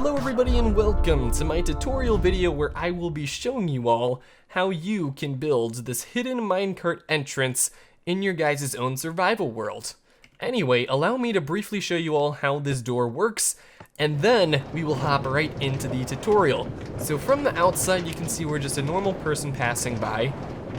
Hello everybody and welcome to my tutorial video where I will be showing you all how you can build this hidden minecart entrance in your guys' own survival world. Anyway, allow me to briefly show you all how this door works, and then we will hop right into the tutorial. So from the outside you can see we're just a normal person passing by,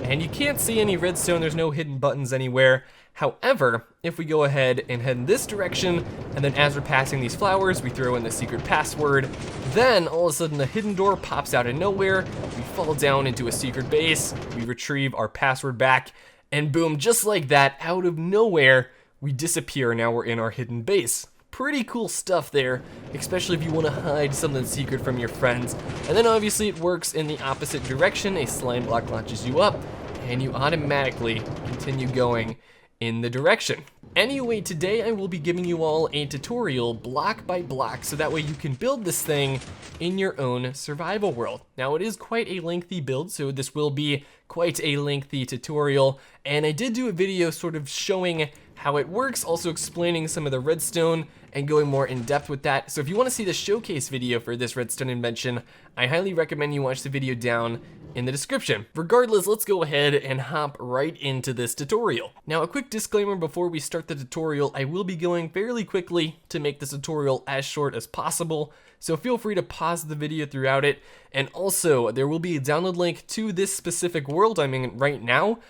and you can't see any redstone, there's no hidden buttons anywhere. However, if we go ahead and head in this direction, and then as we're passing these flowers, we throw in the secret password, then all of a sudden a hidden door pops out of nowhere, we fall down into a secret base, we retrieve our password back, and boom, just like that, out of nowhere, we disappear. Now we're in our hidden base. Pretty cool stuff there, especially if you want to hide something secret from your friends. And then obviously it works in the opposite direction. A slime block launches you up, and you automatically continue going in the direction. Anyway, today I will be giving you all a tutorial block by block so that way you can build this thing in your own survival world. Now it is quite a lengthy build, so this will be quite a lengthy tutorial, and I did do a video sort of showing how it works, also explaining some of the redstone and going more in depth with that. So if you want to see the showcase video for this redstone invention, I highly recommend you watch the video down in the description. Regardless, let's go ahead and hop right into this tutorial. Now a quick disclaimer before we start the tutorial, I will be going fairly quickly to make this tutorial as short as possible, so feel free to pause the video throughout it. And also there will be a download link to this specific world I'm in right now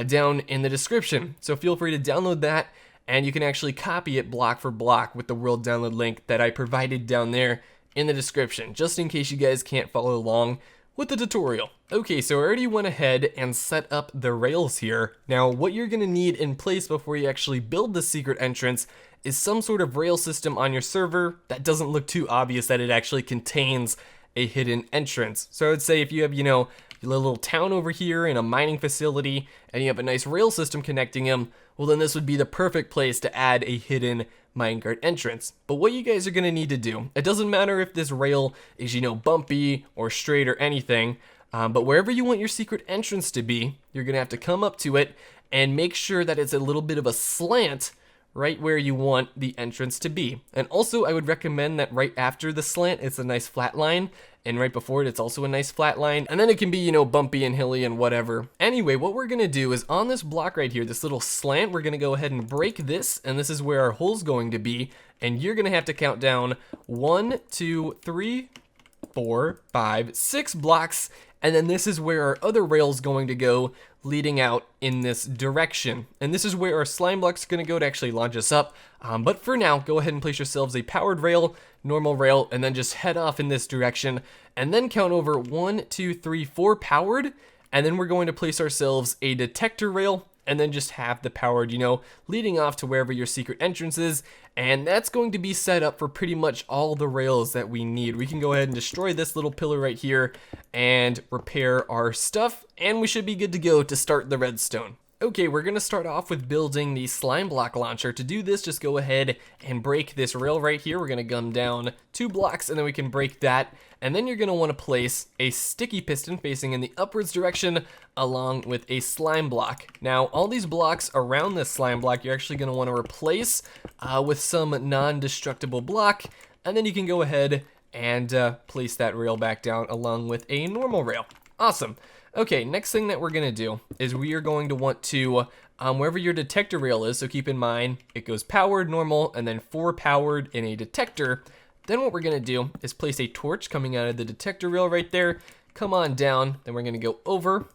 down in the description, so feel free to download that, and you can actually copy it block for block with the world download link that I provided down there in the description, just in case you guys can't follow along with the tutorial. Okay, so I already went ahead and set up the rails here. Now what you're gonna need in place before you actually build the secret entrance is some sort of rail system on your server that doesn't look too obvious that it actually contains a hidden entrance. So I would say if you have, your little town over here in a mining facility and you have a nice rail system connecting them, well then this would be the perfect place to add a hidden minecart entrance. But what you guys are gonna need to do, it doesn't matter if this rail is, bumpy or straight or anything, but wherever you want your secret entrance to be, you're gonna have to come up to it and make sure that it's a little bit of a slant right where you want the entrance to be. And also I would recommend that right after the slant it's a nice flat line, and right before it it's also a nice flat line, and then it can be, bumpy and hilly and whatever. Anyway, what we're gonna do is on this block right here, this little slant, we're gonna go ahead and break this, and this is where our hole's going to be, and you're gonna have to count down 1, 2, 3, 4, 5, 6 blocks, and then this is where our other rail's going to go, leading out in this direction. And this is where our slime block's gonna go to actually launch us up. But for now, go ahead and place yourselves a powered rail, normal rail, and then just head off in this direction, and then count over 1, 2, 3, 4 powered, and then we're going to place ourselves a detector rail, and then just have the powered, leading off to wherever your secret entrance is, and that's going to be set up for pretty much all the rails that we need. We can go ahead and destroy this little pillar right here and repair our stuff, and we should be good to go to start the redstone. Okay, we're gonna start off with building the slime block launcher. To do this, just go ahead and break this rail right here. We're gonna gum down 2 blocks and then we can break that. And then you're gonna wanna place a sticky piston facing in the upwards direction along with a slime block. Now, all these blocks around this slime block, you're actually gonna wanna replace with some non-destructible block. And then you can go ahead and place that rail back down along with a normal rail. Awesome. Okay, next thing that we're gonna do is we are going to want to, wherever your detector rail is, so keep in mind, it goes powered, normal, and then 4 powered in a detector. Then what we're gonna do is place a torch coming out of the detector rail right there, come on down, then we're gonna go over,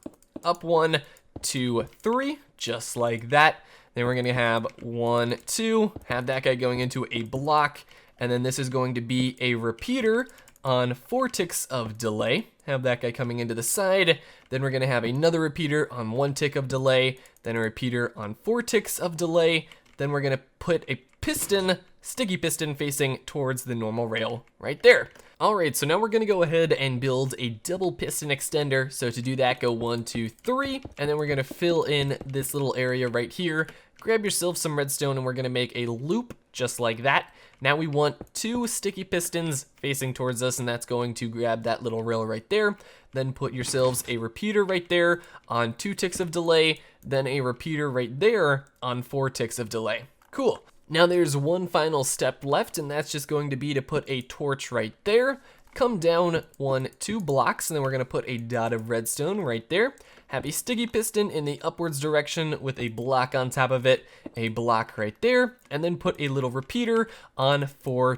up 1, 2, 3, just like that. Then we're gonna have 1, 2, have that guy going into a block, and then this is going to be a repeater on 4 ticks of delay. Have that guy coming into the side. Then we're gonna have another repeater on 1 tick of delay, then a repeater on 4 ticks of delay. Then we're gonna put a piston, sticky piston, facing towards the normal rail right there. All right, so now we're gonna go ahead and build a double piston extender. So to do that, go 1, 2, 3, and then we're gonna fill in this little area right here. Grab yourself some redstone and we're gonna make a loop just like that. Now we want 2 sticky pistons facing towards us, and that's going to grab that little rail right there. Then put yourselves a repeater right there on 2 ticks of delay, then a repeater right there on 4 ticks of delay. Cool. Now there's one final step left, and that's just going to be to put a torch right there. Come down 2 blocks, and then we're going to put a dot of redstone right there. Have a sticky piston in the upwards direction with a block on top of it, a block right there, and then put a little repeater on 3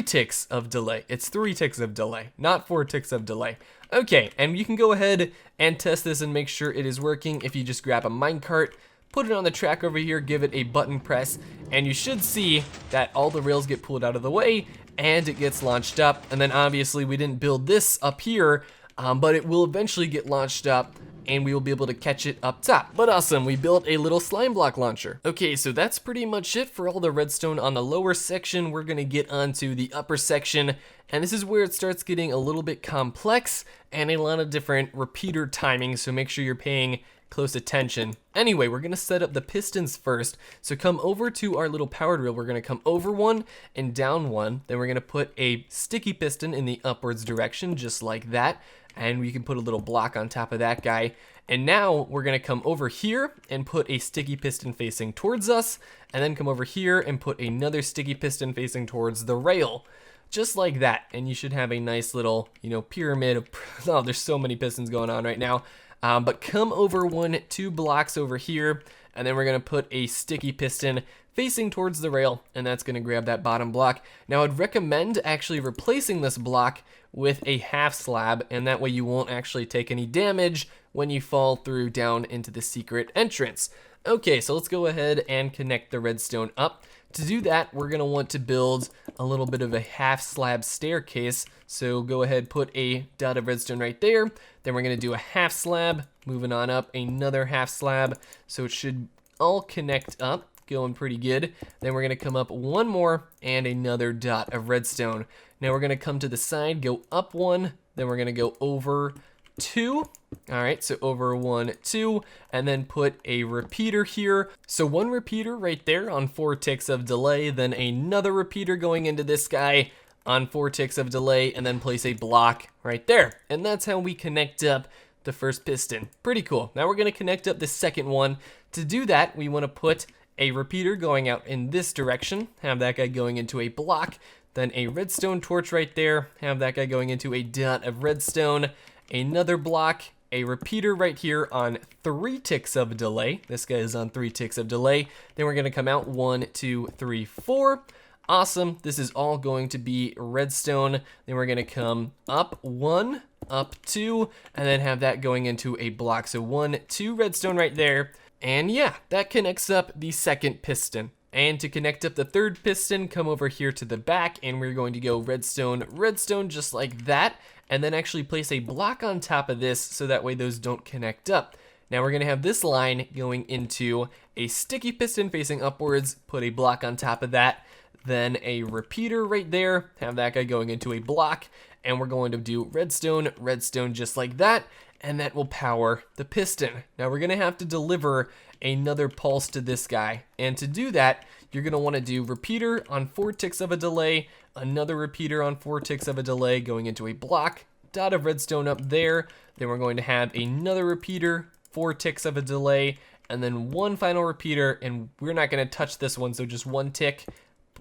ticks of delay. It's 3 ticks of delay, not 4 ticks of delay. Okay, and you can go ahead and test this and make sure it is working if you just grab a minecart, put it on the track over here, give it a button press, and you should see that all the rails get pulled out of the way and it gets launched up. And then obviously we didn't build this up here, but it will eventually get launched up and we will be able to catch it up top. But awesome, we built a little slime block launcher. Okay, so that's pretty much it for all the redstone on the lower section. We're gonna get onto the upper section, and this is where it starts getting a little bit complex and a lot of different repeater timing, so make sure you're paying close attention. Anyway, we're gonna set up the pistons first. So come over to our little powered wheel. We're gonna come over 1 and down 1. Then we're gonna put a sticky piston in the upwards direction, just like that. And we can put a little block on top of that guy. And now we're gonna come over here and put a sticky piston facing towards us, and then come over here and put another sticky piston facing towards the rail. Just like that. And you should have a nice little, pyramid of, oh, there's so many pistons going on right now. But come over 2 blocks over here, and then we're gonna put a sticky piston facing towards the rail, and that's gonna grab that bottom block. Now I'd recommend actually replacing this block with a half slab, and that way you won't actually take any damage when you fall through down into the secret entrance. Okay, so let's go ahead and connect the redstone up. To do that, we're gonna want to build a little bit of a half slab staircase. So go ahead, put a dot of redstone right there. Then we're gonna do a half slab, moving on up, another half slab. So it should all connect up, going pretty good. Then we're gonna come up 1 more and another dot of redstone. Now we're gonna come to the side, go up 1, then we're gonna go over 2. All right, so over 1, 2, and then put a repeater here. So 1 repeater right there on 4 ticks of delay, then another repeater going into this guy on 4 ticks of delay, and then place a block right there. And that's how we connect up the first piston. Pretty cool. Now we're gonna connect up the second one. To do that, we wanna put a repeater going out in this direction, have that guy going into a block, then a redstone torch right there, have that guy going into a dot of redstone, another block, a repeater right here on 3 ticks of delay. This guy is on 3 ticks of delay. Then we're gonna come out 1, 2, 3, 4. Awesome, this is all going to be redstone. Then we're gonna come up 1, up 2, and then have that going into a block. So 1, 2 redstone right there. And yeah, that connects up the second piston. And to connect up the third piston, come over here to the back, and we're going to go redstone, redstone, just like that. And then actually place a block on top of this so that way those don't connect up. Now we're gonna have this line going into a sticky piston facing upwards, put a block on top of that, then a repeater right there, have that guy going into a block, and we're going to do redstone, redstone, just like that, and that will power the piston. Now we're gonna have to deliver another pulse to this guy, and to do that, you're gonna wanna do repeater on 4 ticks of a delay, another repeater on 4 ticks of a delay going into a block, dot of redstone up there, then we're going to have another repeater, 4 ticks of a delay, and then 1 final repeater, and we're not gonna touch this one, so just 1 tick,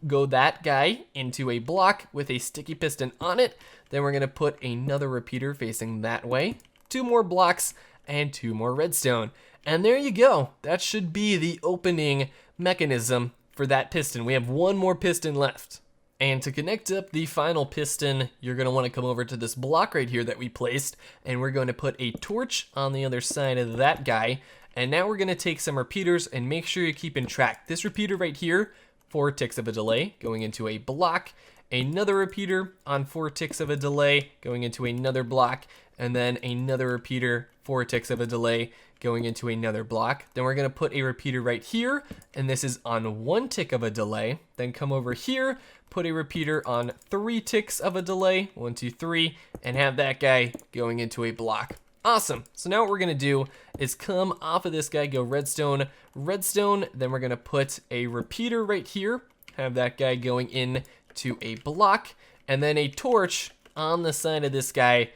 go that guy into a block with a sticky piston on it. Then we're gonna put another repeater facing that way, 2 more blocks, and 2 more redstone. And there you go. That should be the opening mechanism for that piston. We have 1 more piston left. And to connect up the final piston, you're gonna wanna come over to this block right here that we placed, and we're going to put a torch on the other side of that guy. And now we're gonna take some repeaters and make sure you keep in track. This repeater right here, 4 ticks of a delay going into a block, another repeater on 4 ticks of a delay going into another block, and then another repeater, 4 ticks of a delay going into another block. Then we're gonna put a repeater right here, and this is on 1 tick of a delay. Then come over here, put a repeater on 3 ticks of a delay, 1, 2, 3, and have that guy going into a block. Awesome. So now what we're gonna do is come off of this guy, go redstone, redstone, then we're gonna put a repeater right here, have that guy going in to a block, and then a torch on the side of this guy,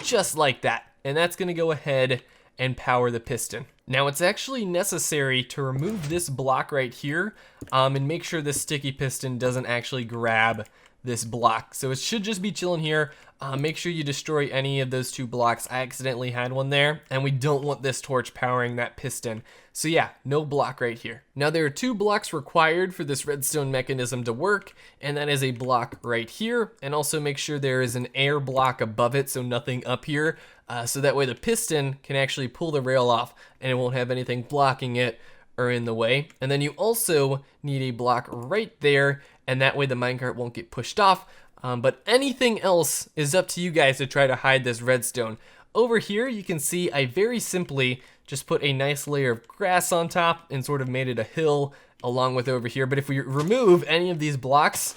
just like that. And that's gonna go ahead and power the piston. Now it's actually necessary to remove this block right here and make sure this sticky piston doesn't actually grab this block. So it should just be chilling here. Make sure you destroy any of those 2 blocks. I accidentally had one there, and we don't want this torch powering that piston. So yeah, no block right here. Now there are 2 blocks required for this redstone mechanism to work, and that is a block right here, and also make sure there is an air block above it, so nothing up here, so that way the piston can actually pull the rail off and it won't have anything blocking it or in the way. And then you also need a block right there, and that way the minecart won't get pushed off. But anything else is up to you guys to try to hide this redstone. Over here, you can see I very simply just put a nice layer of grass on top and sort of made it a hill along with over here. But if we remove any of these blocks,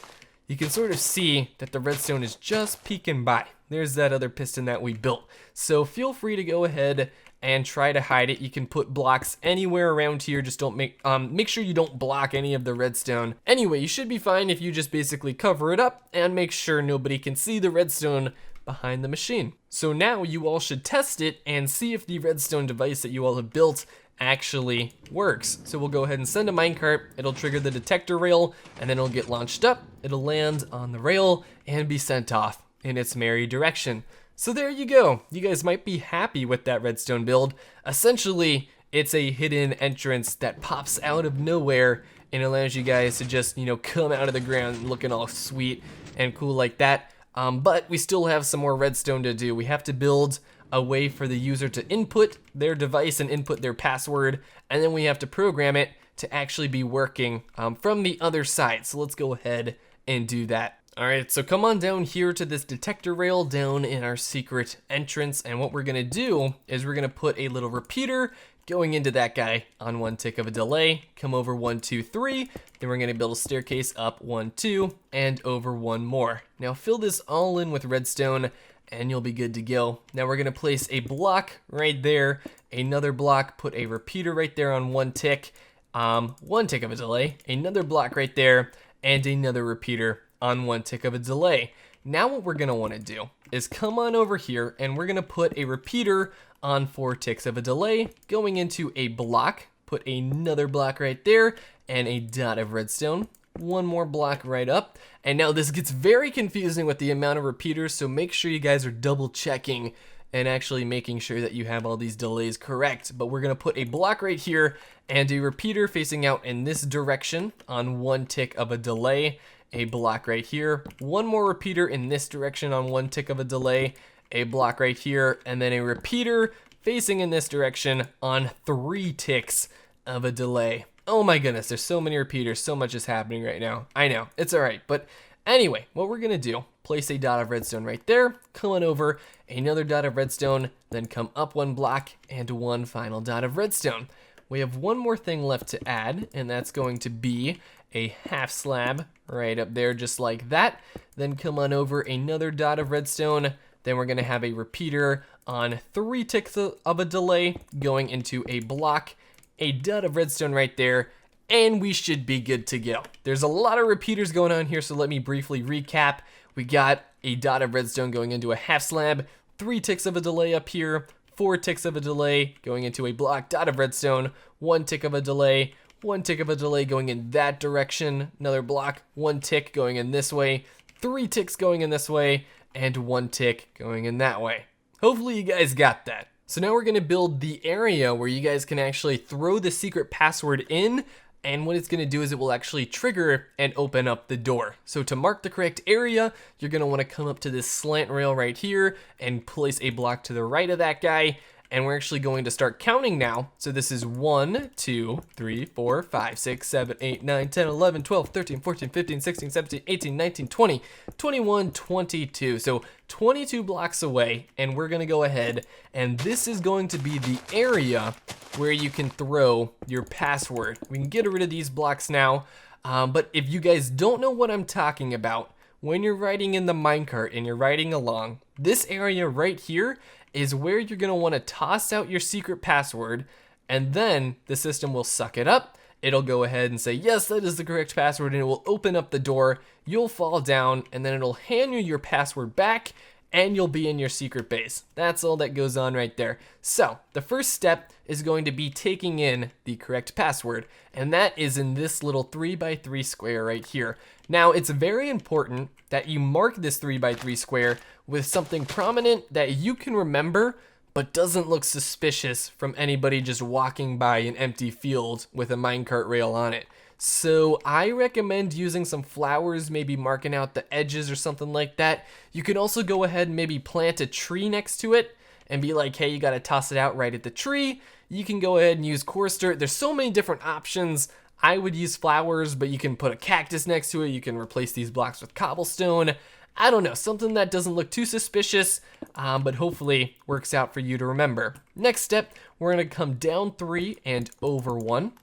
you can sort of see that the redstone is just peeking by. There's that other piston that we built. So feel free to go ahead and try to hide it. You can put blocks anywhere around here. Just don't make sure you don't block any of the redstone. Anyway, you should be fine if you just basically cover it up and make sure nobody can see the redstone behind the machine. So now you all should test it and see if the redstone device that you all have built actually works. So we'll go ahead and send a minecart. It'll trigger the detector rail, and then it'll get launched up. It'll land on the rail and be sent off in its merry direction. So there you go. You guys might be happy with that redstone build. Essentially, it's a hidden entrance that pops out of nowhere and allows you guys to just, come out of the ground looking all sweet and cool like that. But we still have some more redstone to do. We have to build a way for the user to input their device and input their password, and then we have to program it to actually be working from the other side. So let's go ahead and do that. All right, so come on down here to this detector rail down in our secret entrance, and what we're gonna do is we're gonna put a little repeater going into that guy on 1 tick of a delay. Come over 1, 2, 3, then we're gonna build a staircase up 1, 2, and over 1 more. Now fill this all in with redstone, and you'll be good to go. Now we're gonna place a block right there, another block, put a repeater right there on 1 tick, 1 tick of a delay, another block right there, and another repeater on 1 tick of a delay. Now what we're gonna wanna do is come on over here and we're gonna put a repeater on 4 ticks of a delay going into a block, put another block right there and a dot of redstone, 1 more block right up. And now this gets very confusing with the amount of repeaters, so make sure you guys are double checking and actually making sure that you have all these delays correct. But we're gonna put a block right here and a repeater facing out in this direction on 1 tick of a delay, a block right here, 1 more repeater in this direction on 1 tick of a delay, a block right here, and then a repeater facing in this direction on 3 ticks of a delay. Oh my goodness, there's so many repeaters, so much is happening right now. I know, it's all right, but anyway, what we're gonna do, place a dot of redstone right there, come on over, another dot of redstone, then come up 1 block and 1 final dot of redstone. We have 1 more thing left to add, and that's going to be a half slab right up there, just like that. Then come on over, another dot of redstone. Then we're gonna have a repeater on 3 ticks of a delay going into a block, a dot of redstone right there, and we should be good to go. There's a lot of repeaters going on here, so let me briefly recap. We got a dot of redstone going into a half slab, 3 ticks of a delay up here, 4 ticks of a delay going into a block, dot of redstone, 1 tick of a delay, 1 tick of a delay going in that direction, another block, 1 tick going in this way, 3 ticks going in this way, and 1 tick going in that way. Hopefully you guys got that. So now we're gonna build the area where you guys can actually throw the secret password in, and what it's gonna do is it will actually trigger and open up the door. So to mark the correct area, you're gonna wanna come up to this slant rail right here and place a block to the right of that guy, and we're actually going to start counting now. So this is 1, 2, 3, 4, 5, 6, 7, 8, 9, 10, 11, 12, 13, 14, 15, 16, 17, 18, 19, 20, 21, 22. So 22 blocks away, and we're gonna go ahead, and this is going to be the area where you can throw your password. We can get rid of these blocks now, but if you guys don't know what I'm talking about, when you're riding in the minecart and you're riding along, this area right here is where you're gonna wanna toss out your secret password, and then the system will suck it up. It'll go ahead and say, yes, that is the correct password, and it will open up the door. You'll fall down, and then it'll hand you your password back, and you'll be in your secret base. That's all that goes on right there. So the first step is going to be taking in the correct password, and that is in this little 3x3 square right here. Now it's very important that you mark this 3x3 square with something prominent that you can remember but doesn't look suspicious from anybody just walking by an empty field with a minecart rail on it. So I recommend using some flowers, maybe marking out the edges or something like that. You can also go ahead and maybe plant a tree next to it and be like, hey, you gotta toss it out right at the tree. You can go ahead and use coarse dirt. There's so many different options. I would use flowers, but you can put a cactus next to it. You can replace these blocks with cobblestone. I don't know, something that doesn't look too suspicious, but hopefully works out for you to remember. Next step, we're gonna come down 3 and over 1.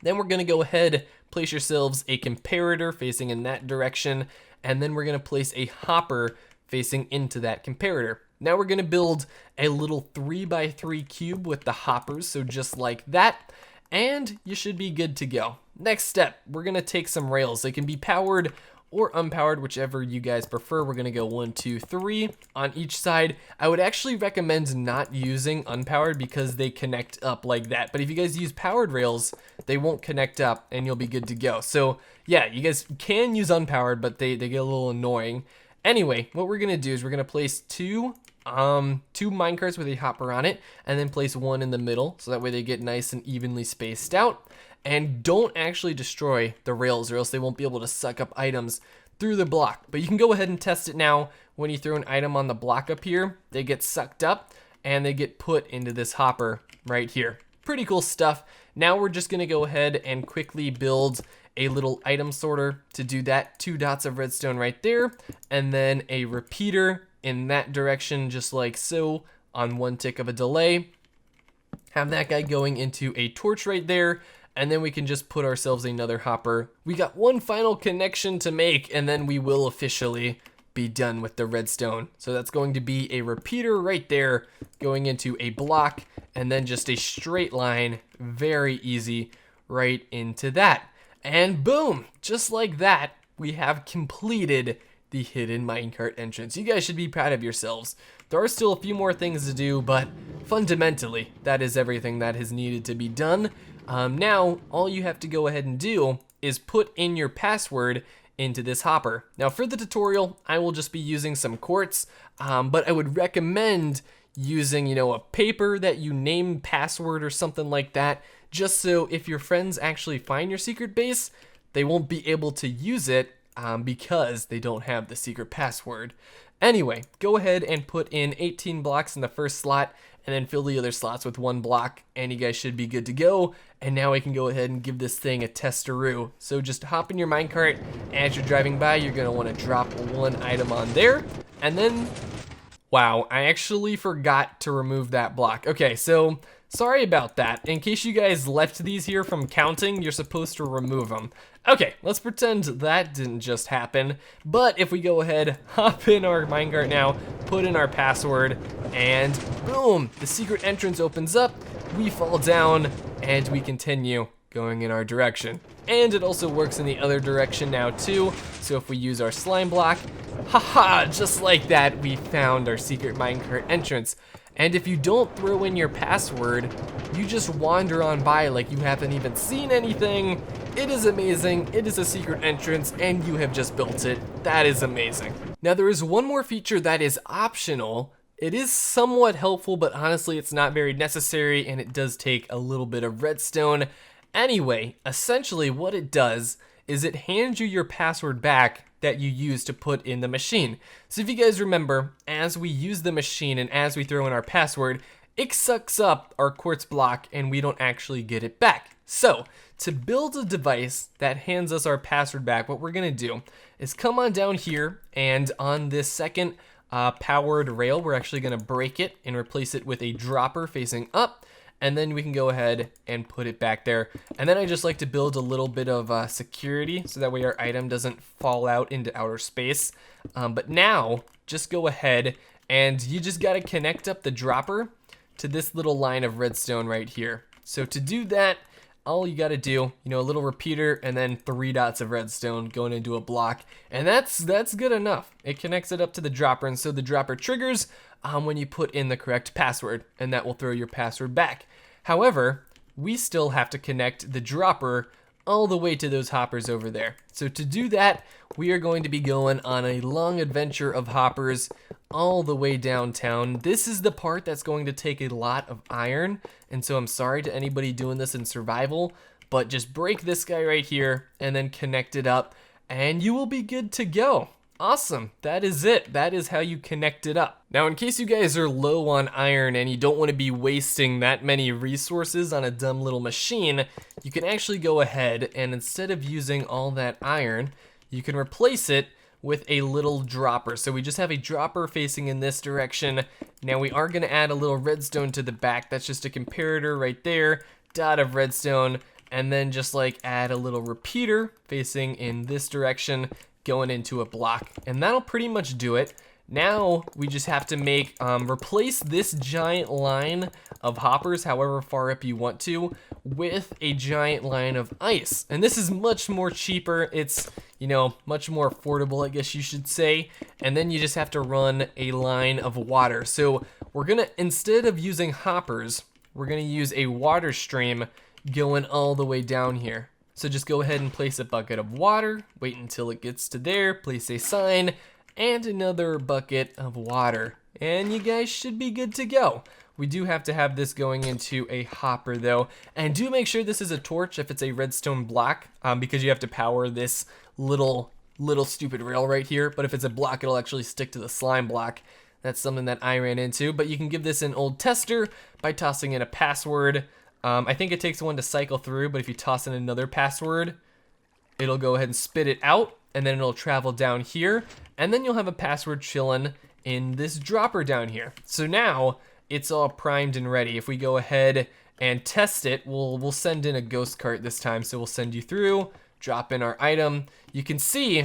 Then we're gonna go ahead, place yourselves a comparator facing in that direction, and then we're gonna place a hopper facing into that comparator. Now we're gonna build a little 3x3 cube with the hoppers, so just like that, and you should be good to go. Next step, we're gonna take some rails. They can be powered or unpowered, whichever you guys prefer. We're gonna go 1, 2, 3 on each side. I would actually recommend not using unpowered because they connect up like that. But if you guys use powered rails, they won't connect up and you'll be good to go. So yeah, you guys can use unpowered, but they get a little annoying. Anyway, what we're gonna do is we're gonna place two minecarts with a hopper on it, and then place one in the middle, so that way they get nice and evenly spaced out. And don't actually destroy the rails, or else they won't be able to suck up items through the block. But you can go ahead and test it now. When you throw an item on the block up here, they get sucked up and they get put into this hopper right here. Pretty cool stuff. Now we're just gonna go ahead and quickly build a little item sorter to do that. 2 dots of redstone right there, and then a repeater in that direction, just like so, on 1 tick of a delay. Have that guy going into a torch right there, and then we can just put ourselves another hopper. We got one final connection to make, and then we will officially be done with the redstone. So that's going to be a repeater right there going into a block, and then just a straight line, very easy, right into that. And boom, just like that, we have completed the hidden minecart entrance. You guys should be proud of yourselves. There are still a few more things to do, but fundamentally, that is everything that is needed to be done. Now, all you have to go ahead and do is put in your password into this hopper. Now, for the tutorial, I will just be using some quartz, but I would recommend using, a paper that you name password or something like that, just so if your friends actually find your secret base, they won't be able to use it because they don't have the secret password. Anyway, go ahead and put in 18 blocks in the first slot, and then fill the other slots with 1 block, and you guys should be good to go. And now I can go ahead and give this thing a testaroo. So just hop in your minecart, and as you're driving by, you're gonna wanna drop 1 item on there, and then, wow, I actually forgot to remove that block. Okay, so sorry about that. In case you guys left these here from counting, you're supposed to remove them. Okay, let's pretend that didn't just happen. But if we go ahead, hop in our minecart now, put in our password, and boom, the secret entrance opens up, we fall down, and we continue going in our direction. And it also works in the other direction now too, so if we use our slime block, haha, just like that, we found our secret minecart entrance. And if you don't throw in your password, you just wander on by like you haven't even seen anything. It is amazing, it is a secret entrance, and you have just built it. That is amazing. Now there is one more feature that is optional. It is somewhat helpful, but honestly it's not very necessary, and it does take a little bit of redstone. Anyway, essentially what it does is it hands you your password back that you use to put in the machine. So if you guys remember, as we use the machine and as we throw in our password, it sucks up our quartz block and we don't actually get it back. So to build a device that hands us our password back, what we're gonna do is come on down here, and on this second powered rail, we're actually gonna break it and replace it with a dropper facing up. And then we can go ahead and put it back there. And then I just like to build a little bit of security so that way our item doesn't fall out into outer space. But now, just go ahead and you just gotta connect up the dropper to this little line of redstone right here. So to do that, all you gotta do, a little repeater and then 3 dots of redstone going into a block, and that's good enough. It connects it up to the dropper, and so the dropper triggers when you put in the correct password, and that will throw your password back. However, we still have to connect the dropper all the way to those hoppers over there. So to do that, we are going to be going on a long adventure of hoppers all the way downtown. This is the part that's going to take a lot of iron, and so I'm sorry to anybody doing this in survival, but just break this guy right here and then connect it up, and you will be good to go. Awesome, that is it. That is how you connect it up. Now, in case you guys are low on iron and you don't want to be wasting that many resources on a dumb little machine, you can actually go ahead and instead of using all that iron, you can replace it with a little dropper. So we just have a dropper facing in this direction. Now we are gonna add a little redstone to the back. That's just a comparator right there, dot of redstone, and then just like add a little repeater facing in this direction, going into a block, and that'll pretty much do it. Now we just have to make replace this giant line of hoppers, however far up you want to, with a giant line of ice, and this is much more cheaper. It's much more affordable, I guess you should say. And then you just have to run a line of water. So we're gonna, instead of using hoppers, we're gonna use a water stream going all the way down here. So just go ahead and place a bucket of water, wait until it gets to there, place a sign, and another bucket of water. And you guys should be good to go. We do have to have this going into a hopper though, and do make sure this is a torch if it's a redstone block, because you have to power this little stupid rail right here, but if it's a block, it'll actually stick to the slime block. That's something that I ran into, but you can give this an old tester by tossing in a password. I think it takes one to cycle through, but if you toss in another password, it'll go ahead and spit it out, and then it'll travel down here, and then you'll have a password chilling in this dropper down here. So now it's all primed and ready. If we go ahead and test it, we'll send in a ghost cart this time. So we'll send you through, drop in our item. You can see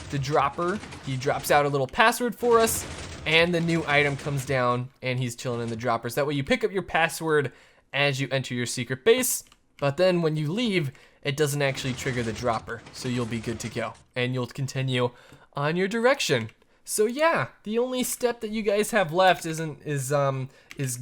the dropper, he drops out a little password for us, and the new item comes down and he's chilling in the dropper. So that way you pick up your password as you enter your secret base, but then when you leave, it doesn't actually trigger the dropper, so you'll be good to go, and you'll continue on your direction. So yeah, the only step that you guys have left is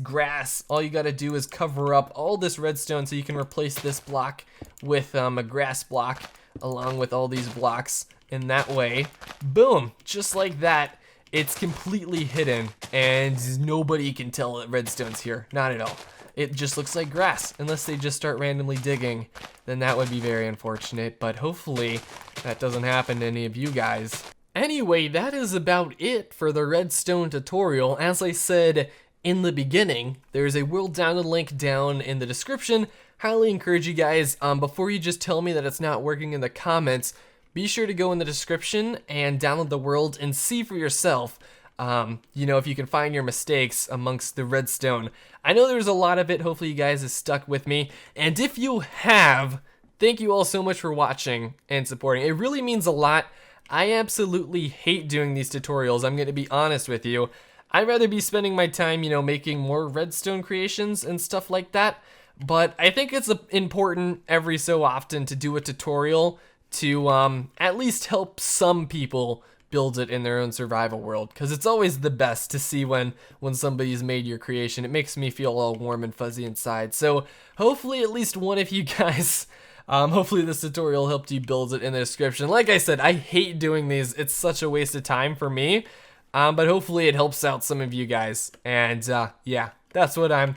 grass. All you gotta do is cover up all this redstone so you can replace this block with a grass block along with all these blocks, and that way, boom, just like that, it's completely hidden, and nobody can tell that redstone's here, not at all. It just looks like grass, unless they just start randomly digging, then that would be very unfortunate, but hopefully that doesn't happen to any of you guys. Anyway, that is about it for the redstone tutorial. As I said in the beginning, there's a world download link down in the description. Highly encourage you guys, before you just tell me that it's not working in the comments, be sure to go in the description and download the world and see for yourself. If you can find your mistakes amongst the redstone. I know there's a lot of it. Hopefully you guys have stuck with me. And if you have, thank you all so much for watching and supporting. It really means a lot. I absolutely hate doing these tutorials. I'm going to be honest with you. I'd rather be spending my time, making more redstone creations and stuff like that. But I think it's important every so often to do a tutorial to at least help some people build it in their own survival world, because it's always the best to see when somebody's made your creation. It makes me feel all warm and fuzzy inside. So hopefully at least one of you guys, hopefully this tutorial helped you build it in the description. Like I said, I hate doing these. It's such a waste of time for me, but hopefully it helps out some of you guys. And yeah, that's what I'm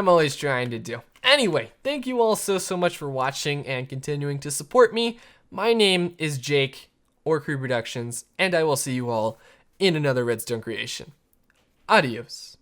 always trying to do. Anyway, thank you all so much for watching and continuing to support me. My name is Jake, or Crew Productions, and I will see you all in another redstone creation. Adios.